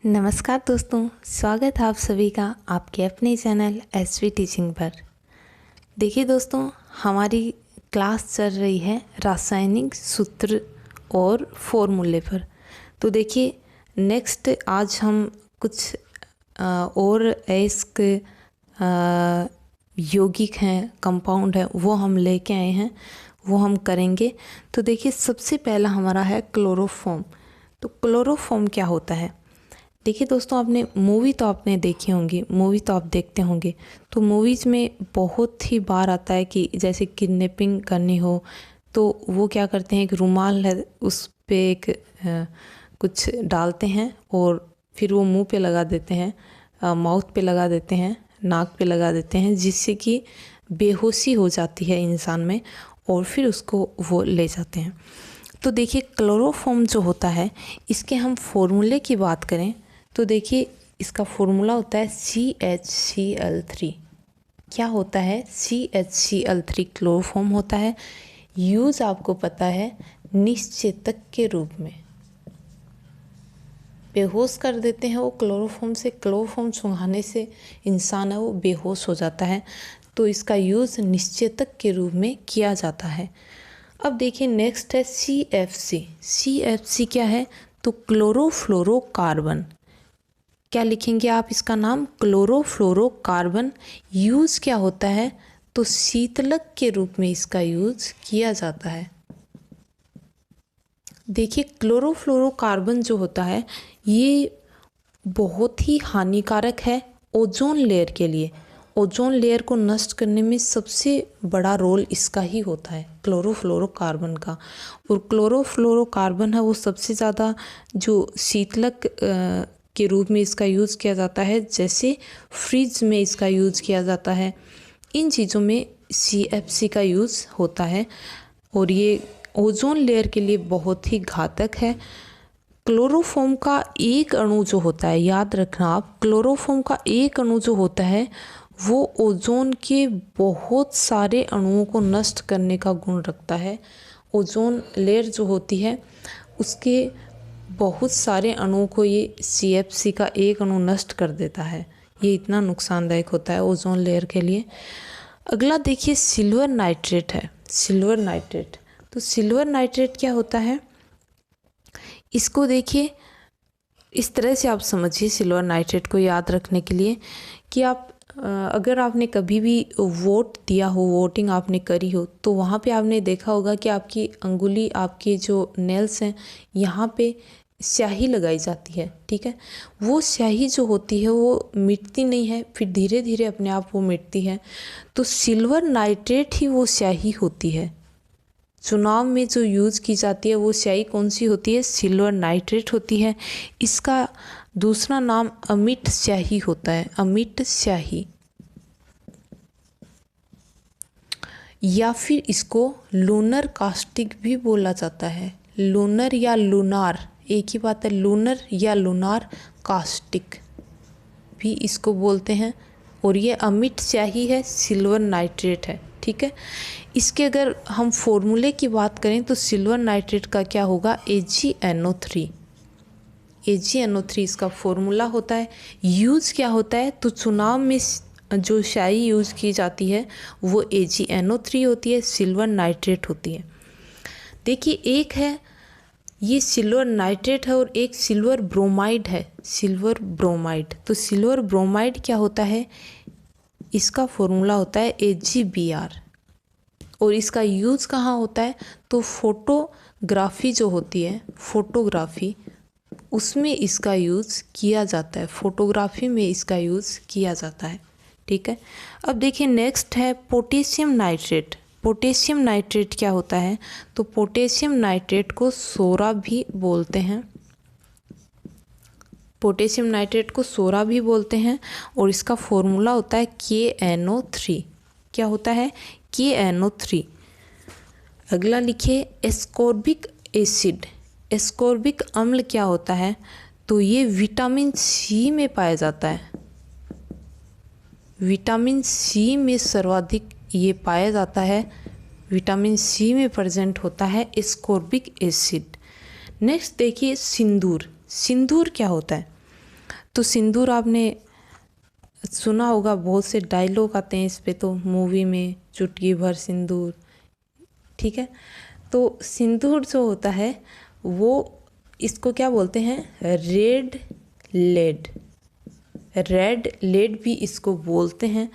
नमस्कार दोस्तों, स्वागत है आप सभी का आपके अपने चैनल एसवी टीचिंग पर। देखिए दोस्तों, हमारी क्लास चल रही है रासायनिक सूत्र और फॉर्मूले पर। तो देखिए नेक्स्ट आज हम कुछ और ऐसे यौगिक हैं, कंपाउंड है, वो हम लेके आए हैं, वो हम करेंगे। तो देखिए सबसे पहला हमारा है क्लोरोफॉर्म। तो क्लोरोफॉर्म क्या होता है? देखिए दोस्तों, आपने देखी होंगी, मूवी तो आप देखते होंगे। तो मूवीज़ में बहुत ही बार आता है कि जैसे किडनैपिंग करनी हो तो वो क्या करते हैं, एक रुमाल है उस पे एक कुछ डालते हैं और फिर वो मुंह पे लगा देते हैं, माउथ पे लगा देते हैं, नाक पे लगा देते हैं, जिससे कि बेहोशी हो जाती है इंसान में और फिर उसको वो ले जाते हैं। तो देखिए क्लोरोफॉर्म जो होता है, इसके हम फॉर्मूले की बात करें तो देखिए इसका फॉर्मूला होता है CHCl3। क्या होता है? CHCl3 क्लोरोफॉर्म होता है। यूज़ आपको पता है, निश्चेतक के रूप में बेहोश कर देते हैं वो क्लोरोफॉर्म से। क्लोरोफॉर्म सूंघाने से इंसान है वो बेहोश हो जाता है, तो इसका यूज़ निश्चेतक के रूप में किया जाता है। अब देखिए नेक्स्ट है CFC। CFC क्या है? तो क्लोरोफ्लोरोकार्बन। क्या लिखेंगे आप इसका नाम? क्लोरोफ्लोरोकार्बन। यूज़ क्या होता है? तो शीतलक के रूप में इसका यूज़ किया जाता है। देखिए क्लोरोफ्लोरोकार्बन जो होता है ये बहुत ही हानिकारक है ओजोन लेयर के लिए। ओजोन लेयर को नष्ट करने में सबसे बड़ा रोल इसका ही होता है, क्लोरोफ्लोरोकार्बन का। और क्लोरोफ्लोरोकार्बन है वो सबसे ज़्यादा जो शीतलक के रूप में इसका यूज़ किया जाता है, जैसे फ्रिज में इसका यूज़ किया जाता है। इन चीज़ों में CFC का यूज़ होता है और ये ओजोन लेयर के लिए बहुत ही घातक है। क्लोरोफॉर्म का एक अणु जो होता है, याद रखना आप, क्लोरोफॉर्म का एक अणु जो होता है वो ओजोन के बहुत सारे अणुओं को नष्ट करने का गुण रखता है। ओजोन लेयर जो होती है उसके बहुत सारे अणुओं को ये CFC का एक अणु नष्ट कर देता है। ये इतना नुकसानदायक होता है ओजोन लेयर के लिए। अगला देखिए सिल्वर नाइट्रेट है। सिल्वर नाइट्रेट, तो सिल्वर नाइट्रेट क्या होता है? इसको देखिए इस तरह से आप समझिए सिल्वर नाइट्रेट को याद रखने के लिए कि आप अगर आपने कभी भी वोट दिया हो, वोटिंग आपने करी हो, तो वहाँ पे आपने देखा होगा कि आपकी अंगुली, आपके जो नेल्स हैं, यहाँ पे स्याही लगाई जाती है, ठीक है। वो स्याही जो होती है वो मिटती नहीं है, फिर धीरे धीरे अपने आप वो मिटती है। तो सिल्वर नाइट्रेट ही वो स्याही होती है। चुनाव में जो यूज़ की जाती है वो स्याही कौन सी होती है? सिल्वर नाइट्रेट होती है। इसका दूसरा नाम अमिट स्याही होता है, अमिट स्याही, या फिर इसको लूनर कास्टिक भी बोला जाता है। लूनर या लूनार एक ही बात है, लूनर या लूनार कास्टिक भी इसको बोलते हैं। और ये अमिट स्याही है, सिल्वर नाइट्रेट है, ठीक है। इसके अगर हम फॉर्मूले की बात करें तो सिल्वर नाइट्रेट का क्या होगा? AgNO3। AgNO3 इसका फॉर्मूला होता है। यूज़ क्या होता है? तो चुनाव में जो स्याही यूज़ की जाती है वो AgNO3 होती है, सिल्वर नाइट्रेट होती है। देखिए एक है ये सिल्वर नाइट्रेट है और एक सिल्वर ब्रोमाइड है, सिल्वर ब्रोमाइड। तो सिल्वर ब्रोमाइड क्या होता है? इसका फॉर्मूला होता है AgBr। और इसका यूज़ कहाँ होता है? तो फोटोग्राफी जो होती है, फोटोग्राफी, उसमें इसका यूज़ किया जाता है। फोटोग्राफी में इसका यूज़ किया जाता है, ठीक है। अब देखिए नेक्स्ट है पोटेशियम नाइट्रेट। पोटेशियम नाइट्रेट क्या होता है? तो पोटेशियम नाइट्रेट को सोरा भी बोलते हैं। पोटेशियम नाइट्रेट को सोरा भी बोलते हैं और इसका फॉर्मूला होता है KNO3। क्या होता है? KNO3। अगला लिखिए एस्कॉर्बिक एसिड। एस्कॉर्बिक अम्ल क्या होता है? तो ये विटामिन C में पाया जाता है। विटामिन C में सर्वाधिक ये पाया जाता है। विटामिन C में प्रेजेंट होता है एस्कॉर्बिक एसिड। नेक्स्ट देखिए सिंदूर। सिंदूर क्या होता है? तो सिंदूर आपने सुना होगा, बहुत से डायलॉग आते हैं इस पे तो मूवी में, चुटकी भर सिंदूर, ठीक है। तो सिंदूर जो होता है वो, इसको क्या बोलते हैं, रेड लेड, रेड लेड भी इसको बोलते हैं।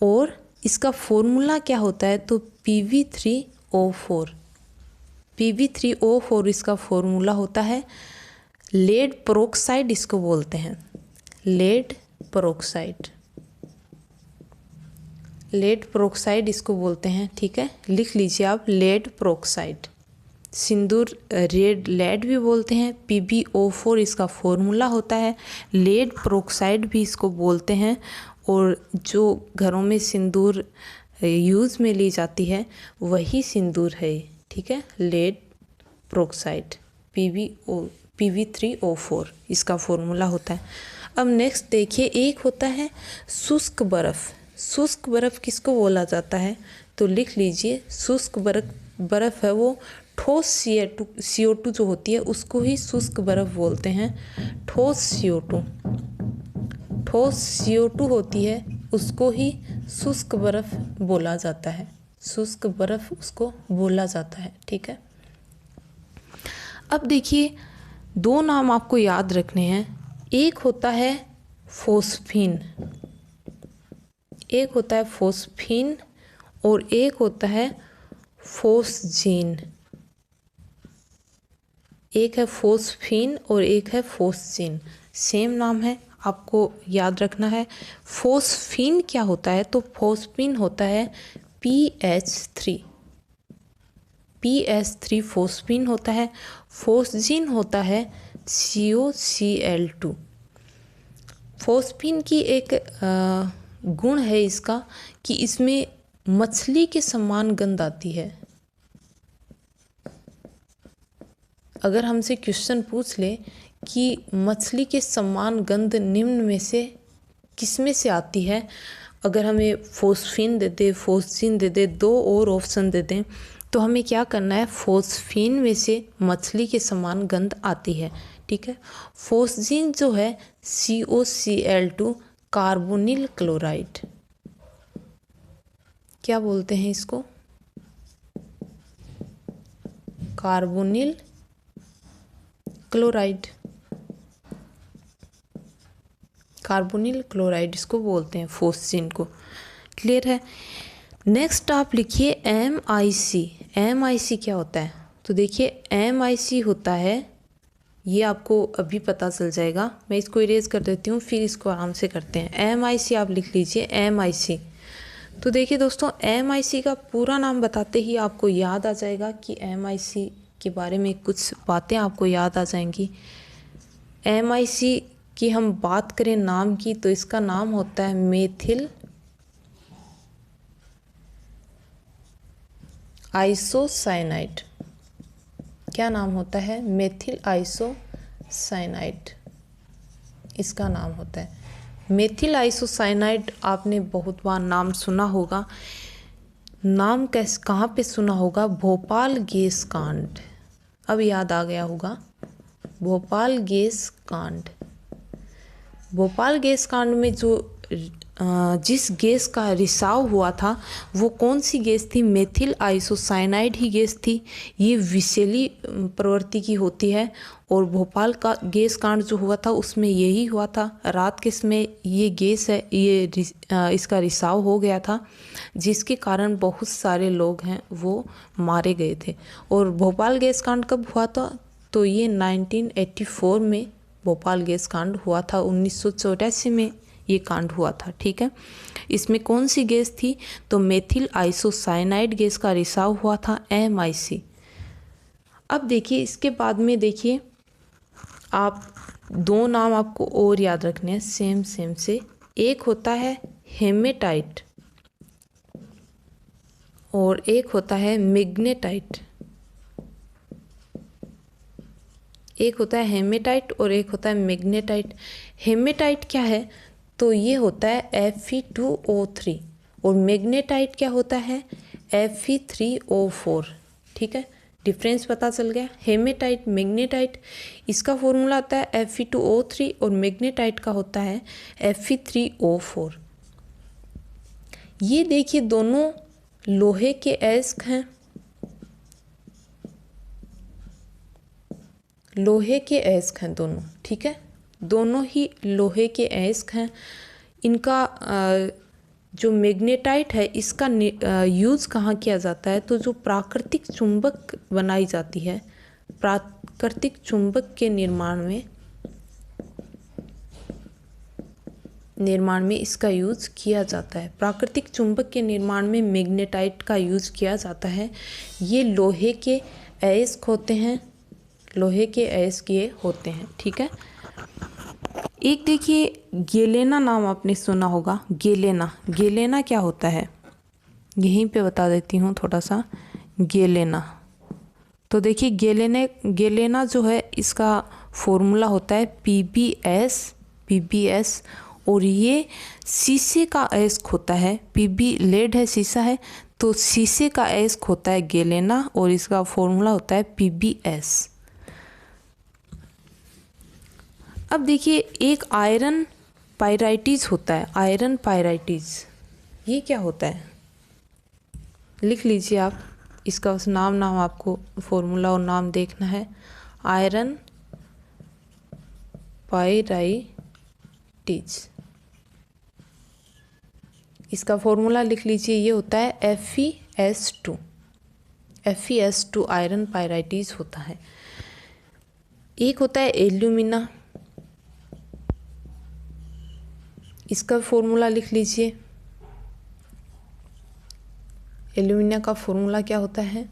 और इसका फॉर्मूला क्या होता है, तो Pb3O4, Pb3O4 इसका फॉर्मूला होता है। लेड पेरोक्साइड इसको बोलते हैं, लेड पेरोक्साइड, लेड पेरोक्साइड इसको बोलते हैं, ठीक है। लिख लीजिए आप, लेड पेरोक्साइड। सिंदूर रेड लेड भी बोलते हैं, PbO4 इसका फॉर्मूला होता है, लेड पेरोक्साइड भी इसको बोलते हैं। और जो घरों में सिंदूर यूज़ में ली जाती है वही सिंदूर है, ठीक है, लेड पेरोक्साइड, Pb3O4 इसका फॉर्मूला होता है। अब नेक्स्ट देखिए, एक होता है शुष्क बर्फ़। शुष्क बर्फ़ किसको बोला जाता है, तो लिख लीजिए, शुष्क बर्फ़ है वो ठोस CO2 जो होती है उसको ही शुष्क बर्फ़ बोलते हैं। ठोस CO2 होती है उसको ही शुष्क बर्फ़ बोला जाता है, शुष्क बर्फ़ उसको बोला जाता है, ठीक है। अब देखिए, दो नाम आपको याद रखने हैं। एक होता है फोस्फीन, एक होता है फोस्फीन और एक होता है फोस्जीन। एक है फोस्फीन और एक है फोस्जीन, सेम नाम है, आपको याद रखना है। फोस्फीन क्या होता है, तो फोस्फीन होता है PH3 फोस्फीन होता है। फोस्जीन होता है COCl2। फोस्फीन की एक गुण है इसका कि इसमें मछली के समान गंध आती है। अगर हमसे क्वेश्चन पूछ ले कि मछली के समान गंध निम्न में से किस में से आती है, अगर हमें फोस्फीन दे दे, फोस्जीन दे दे, दो और ऑप्शन दे दें, तो हमें क्या करना है, फोस्फीन में से मछली के समान गंध आती है, ठीक है। फोस्जीन जो है COCl2 कार्बोनिल क्लोराइड, क्या बोलते हैं इसको, कार्बोनिल क्लोराइड, कार्बोनिल क्लोराइड इसको बोलते हैं, फोस्जीन को। क्लियर है। नेक्स्ट आप लिखिए MIC। MIC क्या होता है, तो देखिए MIC होता है, ये आपको अभी पता चल जाएगा, मैं इसको इरेज कर देती हूँ फिर इसको आराम से करते हैं। MIC आप लिख लीजिए, MIC। तो देखिए दोस्तों, MIC का पूरा नाम बताते ही आपको याद आ जाएगा कि MIC के बारे में कुछ बातें आपको याद आ जाएंगी। MIC की हम बात करें नाम की, तो इसका नाम होता है मेथिल आइसोसाइनाइड। क्या नाम होता है, मेथिल आइसोसाइनाइड इसका नाम होता है। मेथिल आइसोसाइनाइड आपने बहुत बार नाम सुना होगा। नाम कहाँ पे सुना होगा, भोपाल गैस कांड, अब याद आ गया होगा, भोपाल गैस कांड। भोपाल गैस कांड में जो जिस गैस का रिसाव हुआ था वो कौन सी गैस थी, मेथिल आइसोसाइनाइड ही गैस थी। ये विषैली प्रवृत्ति की होती है और भोपाल का गैस कांड जो हुआ था उसमें यही हुआ था। रात के समय ये गैस है, ये इसका रिसाव हो गया था, जिसके कारण बहुत सारे लोग हैं वो मारे गए थे। और भोपाल गैस कांड कब हुआ था, तो ये 1984 में भोपाल गैस कांड हुआ था, 1984 में ये कांड हुआ था, ठीक है। इसमें कौन सी गैस थी, तो मेथिल आइसोसाइनाइड गैस का रिसाव हुआ था, MIC। अब देखिए, इसके बाद में देखिए, आप दो नाम आपको और याद रखने हैं सेम से। एक होता है हेमेटाइट और एक होता है मैग्नेटाइट। एक होता है हेमेटाइट और एक होता है मैग्नेटाइट। हेमेटाइट क्या है, तो ये होता है Fe2O3 और मैग्नेटाइट क्या होता है, Fe3O4, ठीक है। डिफरेंस पता चल गया। हेमेटाइट, मैग्नेटाइट, इसका फॉर्मूला आता है Fe2O3 और मैग्नेटाइट का होता है Fe3O4। ये देखिए दोनों लोहे के अयस्क हैं, लोहे के अयस्क हैं दोनों, ठीक है, दोनों ही लोहे के अयस्क हैं। इनका जो मैग्नेटाइट है इसका यूज़ कहाँ किया जाता है, तो जो प्राकृतिक चुंबक बनाई जाती है, प्राकृतिक चुंबक के निर्माण में इसका यूज़ किया जाता है। प्राकृतिक चुंबक के निर्माण में मैग्नेटाइट का यूज़ किया जाता है। ये लोहे के अयस्क होते हैं, लोहे के अयस्क ये होते हैं, ठीक है। एक देखिए गेलेना नाम आपने सुना होगा, गेलेना, गेलेना क्या होता है यहीं पे बता देती हूँ थोड़ा सा। गेलेना, तो देखिए गेलेना जो है इसका फॉर्मूला होता है पीबीएस, और ये शीशे का अयस्क होता है। पीबी लेड है, शीशा है, तो शीशे का अयस्क होता है गेलेना और इसका फॉर्मूला होता है पीबीएस। अब देखिए एक आयरन पायराइटिस होता है, आयरन पायराइटिस, ये क्या होता है लिख लीजिए आप, इसका उस नाम आपको फॉर्मूला और नाम देखना है। आयरन पायराइटिस, इसका फॉर्मूला लिख लीजिए, ये होता है FeS2 आयरन पायराइटिस होता है। एक होता है एल्यूमिना, इसका फॉर्मूला लिख लीजिए। एल्यूमिना का फॉर्मूला क्या होता है,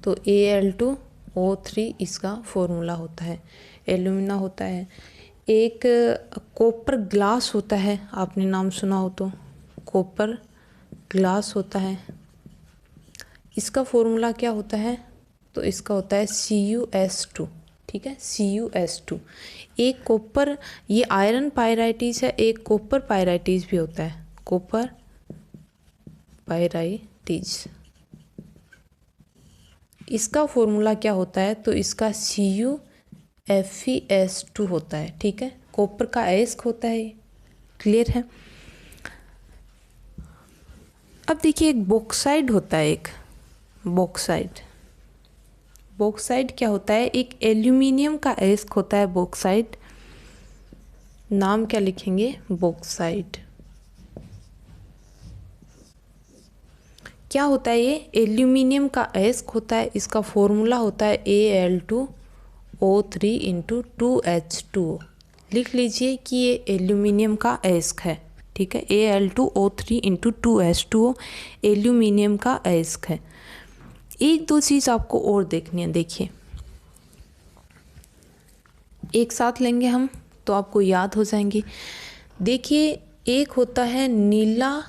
तो Al2O3 इसका फॉर्मूला होता है, एल्यूमिना होता है। एक कॉपर ग्लास होता है, आपने नाम सुना हो तो, कॉपर ग्लास होता है, इसका फॉर्मूला क्या होता है, तो इसका होता है CuS2, ठीक है, CuS2। एक कॉपर, ये आयरन पायराइटिस है, एक कॉपर पायराइटिस भी होता है, कॉपर पायराइटिस, इसका फॉर्मूला क्या होता है, तो इसका CuFeS2 होता है, ठीक है, कॉपर का अयस्क होता है। क्लियर है। अब देखिए एक बॉक्साइड होता है, एक बॉक्साइड क्या होता है, एक एल्यूमिनियम का अयस्क होता है बॉक्साइड। नाम क्या लिखेंगे, बॉक्साइड। क्या होता है, ये एल्यूमिनियम का अयस्क होता है, इसका फॉर्मूला होता है Al2O3 × 2H2O। लिख लीजिए कि ये एल्यूमिनियम का अयस्क है, ठीक है, Al2O3 × 2H2O एल्यूमिनियम का अयस्क है। एक दो चीज़ आपको और देखनी है, देखिए एक साथ लेंगे हम तो आपको याद हो जाएंगी। देखिए एक होता है नीला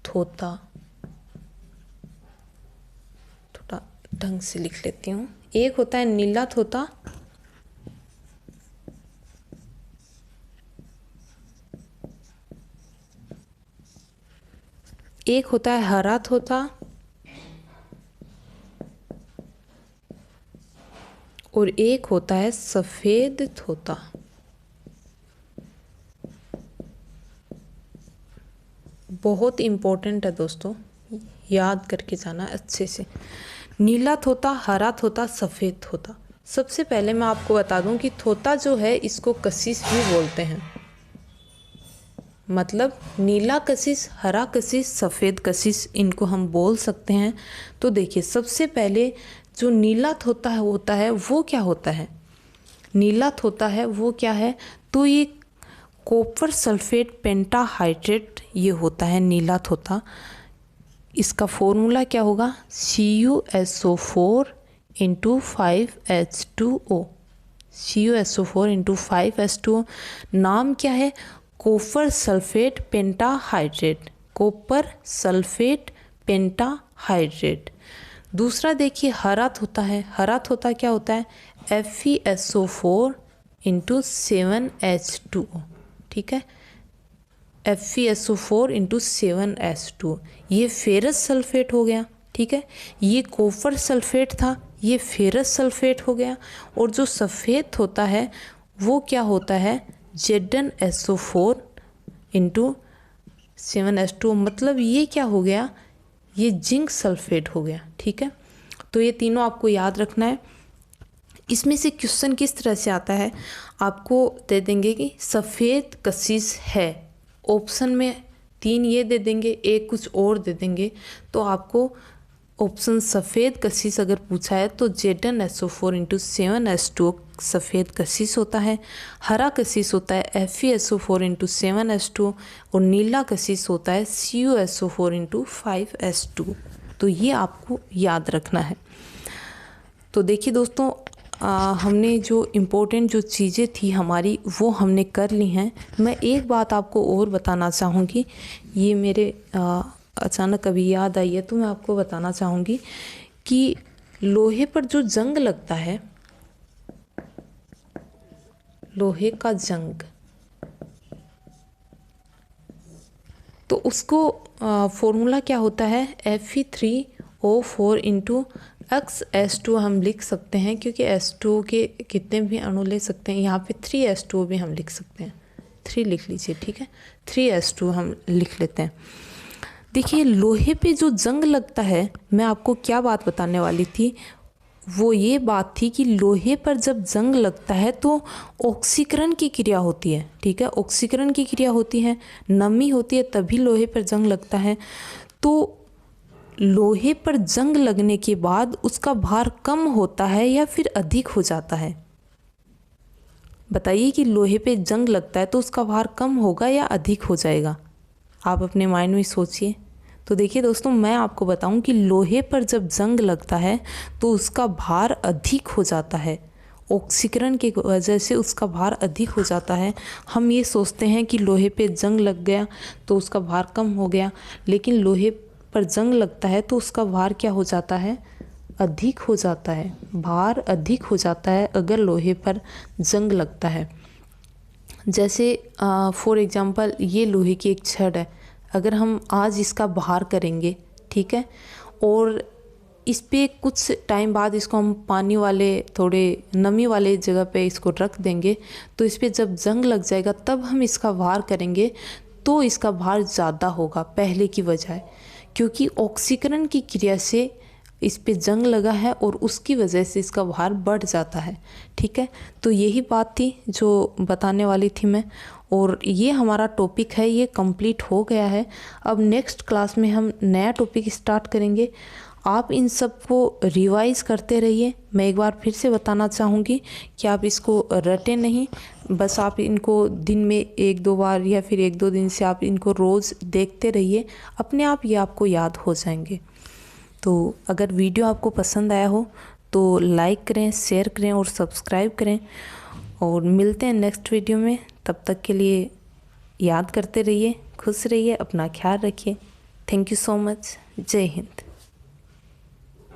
थोता, थोड़ा ढंग से लिख लेती हूँ। एक होता है नीला थोता, एक होता है हरा थोता, और एक होता है सफ़ेद थोता। बहुत इम्पोर्टेंट है दोस्तों, याद करके जाना अच्छे से। नीला थोता, हरा थोता, सफ़ेद थोता। सबसे पहले मैं आपको बता दूं कि थोता जो है इसको कशिश भी बोलते हैं, मतलब नीला कशिश, हरा कशिश, सफ़ेद कशिश, इनको हम बोल सकते हैं। तो देखिए सबसे पहले जो नीला थोता है होता है वो क्या होता है, नीला थोता है वो क्या है, तो ये कॉपर सल्फेट पेंटाहाइड्रेट ये होता है नीला थोता। इसका फॉर्मूला क्या होगा, CuSO4 × 5H2O, CuSO4 × 5H2O। नाम क्या है, copper sulphate pentahydrate, copper sulphate pentahydrate. दूसरा देखिए हरा थोता है, हरा थोता क्या होता है, FeSO4 × 7H2O, ठीक है, FeSO4 × 7H2O। ये फेरस सल्फेट हो गया, ठीक है, ये कॉपर सल्फेट था, ये फेरस सल्फेट हो गया। और जो सफ़ेद होता है वो क्या होता है, ZnSO4 इंटू 7H2O, मतलब ये क्या हो गया, ये जिंक सल्फेट हो गया। ठीक है, तो ये तीनों आपको याद रखना है। इसमें से क्वेश्चन किस तरह से आता है, आपको दे देंगे कि सफ़ेद कशिश है, ऑप्शन में 3 ये दे देंगे, एक कुछ और दे देंगे, तो आपको ऑप्शन सफ़ेद कशिश अगर पूछा है तो ZnSO4 इंटू 7H2O सफ़ेद कशिश होता है। हरा कशिश होता है FeSO4 इंटू 7H2O और नीला कशिश होता है CuSO4 इंटू 5H2O। तो ये आपको याद रखना है। तो देखिए दोस्तों, हमने जो इम्पोर्टेंट जो चीज़ें थी हमारी वो हमने कर ली हैं। मैं एक बात आपको और बताना चाहूँगी, ये मेरे अचानक अभी याद आई है, तो मैं आपको बताना चाहूँगी कि लोहे पर जो जंग लगता है, लोहे का जंग, तो उसको फॉर्मूला क्या होता है, Fe3O4 इंटू XH2 हम लिख सकते हैं, क्योंकि H2O के कितने भी अणु ले सकते हैं, यहाँ पे 3H2O भी हम लिख सकते हैं, 3 लिख लीजिए। ठीक है, 3H2 हम लिख लेते हैं। देखिए लोहे पे जो जंग लगता है, मैं आपको क्या बात बताने वाली थी, वो ये बात थी कि लोहे पर जब जंग लगता है तो ऑक्सीकरण की क्रिया होती है। ठीक है, ऑक्सीकरण की क्रिया होती है, नमी होती है, तभी लोहे पर जंग लगता है। तो लोहे पर जंग लगने के बाद उसका भार कम होता है या फिर अधिक हो जाता है, बताइए कि लोहे पे जंग लगता है तो उसका भार कम होगा या अधिक हो जाएगा, आप अपने माइंड में सोचिए। तो देखिए दोस्तों, मैं आपको बताऊं कि लोहे पर जब जंग लगता है तो उसका भार अधिक हो जाता है, ऑक्सीकरण की वजह से उसका भार अधिक हो जाता है। हम ये सोचते हैं कि लोहे पे जंग लग गया तो उसका भार कम हो गया, लेकिन लोहे पर जंग लगता है तो उसका भार क्या हो जाता है, अधिक हो जाता है, भार अधिक हो जाता है अगर लोहे पर जंग लगता है। जैसे फॉर एग्जांपल ये लोहे की एक छड़ है, अगर हम आज इसका भार करेंगे, ठीक है, और इस पे कुछ टाइम बाद इसको हम पानी वाले थोड़े नमी वाले जगह पे इसको रख देंगे, तो इस पे जब जंग लग जाएगा तब हम इसका भार करेंगे तो इसका भार ज़्यादा होगा पहले की बजाय, क्योंकि ऑक्सीकरण की क्रिया से इस पे जंग लगा है और उसकी वजह से इसका भार बढ़ जाता है। ठीक है, तो यही बात थी जो बताने वाली थी मैं, और ये हमारा टॉपिक है, ये कंप्लीट हो गया है। अब नेक्स्ट क्लास में हम नया टॉपिक स्टार्ट करेंगे। आप इन सब को रिवाइज करते रहिए। मैं एक बार फिर से बताना चाहूँगी कि आप इसको रटें नहीं, बस आप इनको दिन में 1-2 बार या फिर 1-2 दिन से आप इनको रोज़ देखते रहिए, अपने आप ये आपको याद हो जाएंगे। तो अगर वीडियो आपको पसंद आया हो तो लाइक करें, शेयर करें और सब्सक्राइब करें, और मिलते हैं नेक्स्ट वीडियो में। तब तक के लिए याद करते रहिए, खुश रहिए, अपना ख्याल रखिए। Thank you so much. जय हिंद।